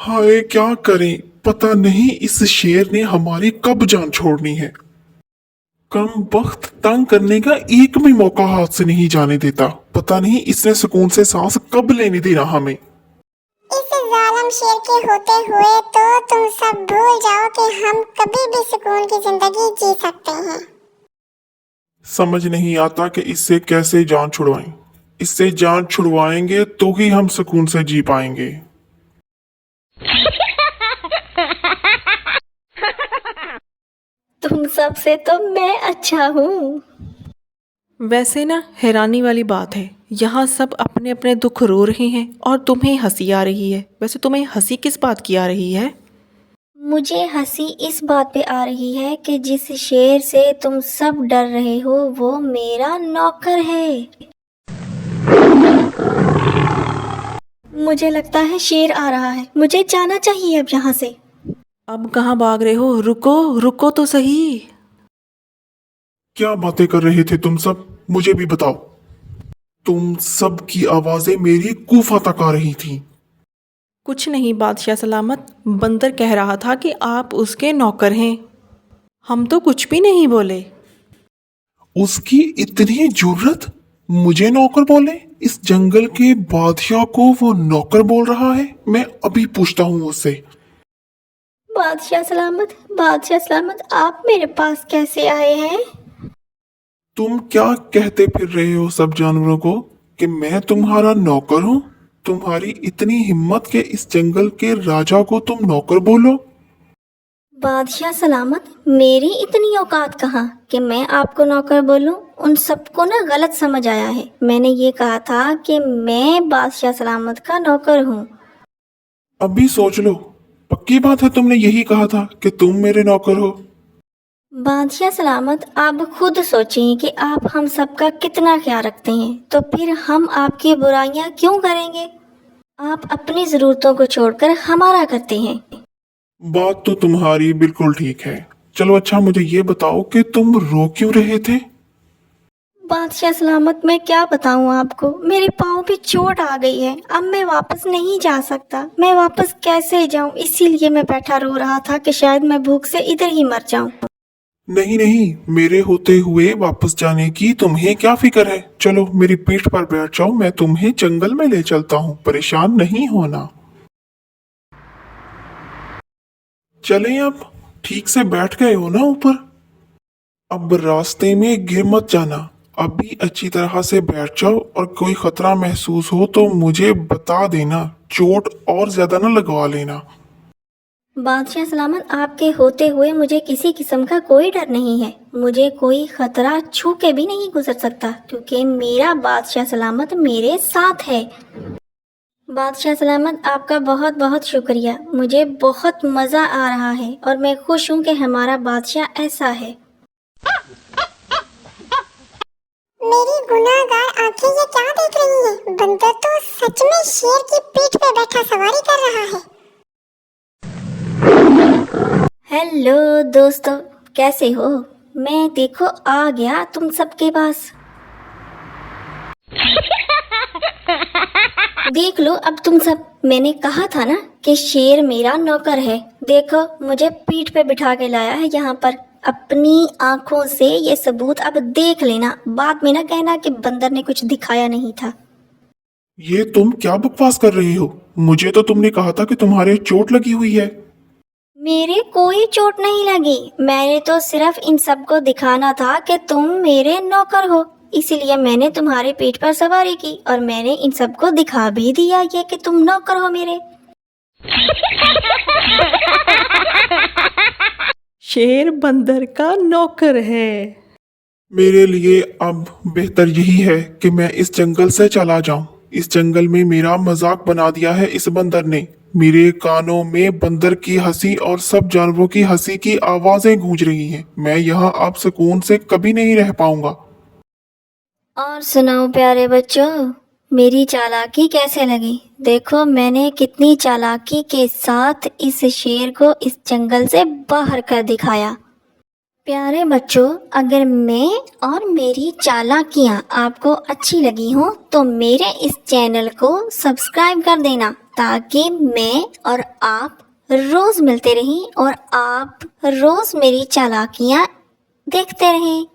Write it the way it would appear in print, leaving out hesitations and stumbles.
हाय क्या करें, पता नहीं इस शेर ने हमारी कब जान छोड़नी है। कम वक्त तंग करने का एक भी मौका हाथ से नहीं जाने देता। पता नहीं इसने सुकून से सांस कब लेने देना हमें। इस जालिम शेर के होते हुए तो तुम सब भूल जाओ कि हम कभी भी सुकून की जिंदगी जी सकते हैं। समझ नहीं आता कि इससे कैसे जान छुड़वाएं। इससे जान छुड़वाएंगे तो ही हम सुकून से जी पाएंगे। तुम सब से तो मैं अच्छा हूँ। वैसे ना हैरानी वाली बात है, यहाँ सब अपने अपने दुख रो रहे हैं और तुम्हें हंसी आ रही है। वैसे तुम्हें हंसी किस बात की आ रही है? मुझे हंसी इस बात पे आ रही है कि जिस शेर से तुम सब डर रहे हो वो मेरा नौकर है। मुझे लगता है शेर आ रहा है, मुझे जाना चाहिए अब यहाँ से। अब कहाँ भाग रहे हो? रुको रुको तो सही। क्या बातें कर रहे थे तुम सब, मुझे भी बताओ। तुम सब की आवाजें मेरी कूफा तक आ रही थी। कुछ नहीं बादशाह सलामत, बंदर कह रहा था कि आप उसके नौकर हैं। हम तो कुछ भी नहीं बोले। उसकी इतनी जुर्रत, मुझे नौकर बोले? इस जंगल के बादशाह को वो नौकर बोल रहा है? मैं अभी पूछता हूँ उससे। बादशाह सलामत, आप मेरे पास कैसे आए हैं? तुम क्या कहते फिर रहे हो सब जानवरों को कि मैं तुम्हारा नौकर हूँ? तुम्हारी इतनी हिम्मत के इस जंगल के राजा को तुम नौकर बोलो? बादशाह सलामत, मेरी इतनी औकात कहाँ कि मैं आपको नौकर बोलूं। उन सबको ना गलत समझ आया है। मैंने ये कहा था कि मैं बादशाह सलामत का नौकर हूँ। अभी सोच लो, पक्की बात है तुमने यही कहा था कि तुम मेरे नौकर हो? बादशाह सलामत, आप खुद सोचें कि आप हम सबका कितना ख्याल रखते हैं, तो फिर हम आपकी बुराइयां क्यों करेंगे? आप अपनी ज़रूरतों को छोड़कर हमारा करते हैं। बात तो तुम्हारी बिल्कुल ठीक है। चलो अच्छा, मुझे ये बताओ कि तुम रो क्यों रहे थे? बादशाह सलामत, मैं क्या बताऊं आपको, मेरे पाँव पे चोट आ गई है। अब मैं वापस नहीं जा सकता। मैं वापस कैसे जाऊं? इसीलिए मैं बैठा रो रहा था कि शायद मैं भूख से इधर ही मर जाऊं। नहीं नहीं, मेरे होते हुए वापस जाने की तुम्हें क्या फिक्र है? चलो मेरी पीठ पर बैठ जाओ, मैं तुम्हें जंगल में ले चलता हूँ, परेशान नहीं होना। चलें अब? ठीक से बैठ गए हो ना ऊपर? अब रास्ते में गिर मत जाना। अभी अच्छी तरह से बैठ जाओ और कोई खतरा महसूस हो तो मुझे बता देना। चोट और ज्यादा ना लगवा लेना। बादशाह सलामत, आपके होते हुए मुझे किसी किस्म का कोई डर नहीं है। मुझे कोई खतरा छू के भी नहीं गुजर सकता, क्योंकि मेरा बादशाह सलामत मेरे साथ है। बादशाह सलामत, आपका बहुत बहुत शुक्रिया। मुझे बहुत मज़ा आ रहा है और मैं खुश हूँ कि हमारा बादशाह ऐसा है। मेरी गुनाहगार आंखें ये क्या देख रही हैं? बंदर तो सच में शेर की पीठ पे बैठा सवारी कर रहा है। हेलो दोस्तों, कैसे हो? मैं देखो आ गया तुम सबके पास। देख लो अब तुम सब, मैंने कहा था ना कि शेर मेरा नौकर है। देखो मुझे पीठ पे बिठा के लाया है यहाँ पर। अपनी आंखों से ये सबूत अब देख लेना, बाद में ना कहना कि बंदर ने कुछ दिखाया नहीं था। ये तुम क्या बकवास कर रही हो? मुझे तो तुमने कहा था कि तुम्हारे चोट लगी हुई है। मेरे कोई चोट नहीं लगी। मैंने तो सिर्फ इन सबको दिखाना था कि तुम मेरे नौकर हो, इसीलिए मैंने तुम्हारे पीठ पर सवारी की और मैंने इन सबको दिखा भी दिया ये कि तुम नौकर हो मेरे। शेर बंदर का नौकर है। मेरे लिए अब बेहतर यही है कि मैं इस जंगल से चला जाऊं। इस जंगल में मेरा मजाक बना दिया है इस बंदर ने। मेरे कानों में बंदर की हंसी और सब जानवरों की हंसी की आवाजें गूंज रही हैं। मैं यहाँ अब सुकून से कभी नहीं रह पाऊंगा। और सुनाओ प्यारे बच्चों, मेरी चालाकी कैसे लगी? देखो मैंने कितनी चालाकी के साथ इस शेर को इस जंगल से बाहर कर दिखाया। प्यारे बच्चों, अगर मैं और मेरी चालाकियाँ आपको अच्छी लगी हों तो मेरे इस चैनल को सब्सक्राइब कर देना। تاکہ میں اور آپ روز ملتے رہیں اور آپ روز میری چالاکیاں دیکھتے رہیں۔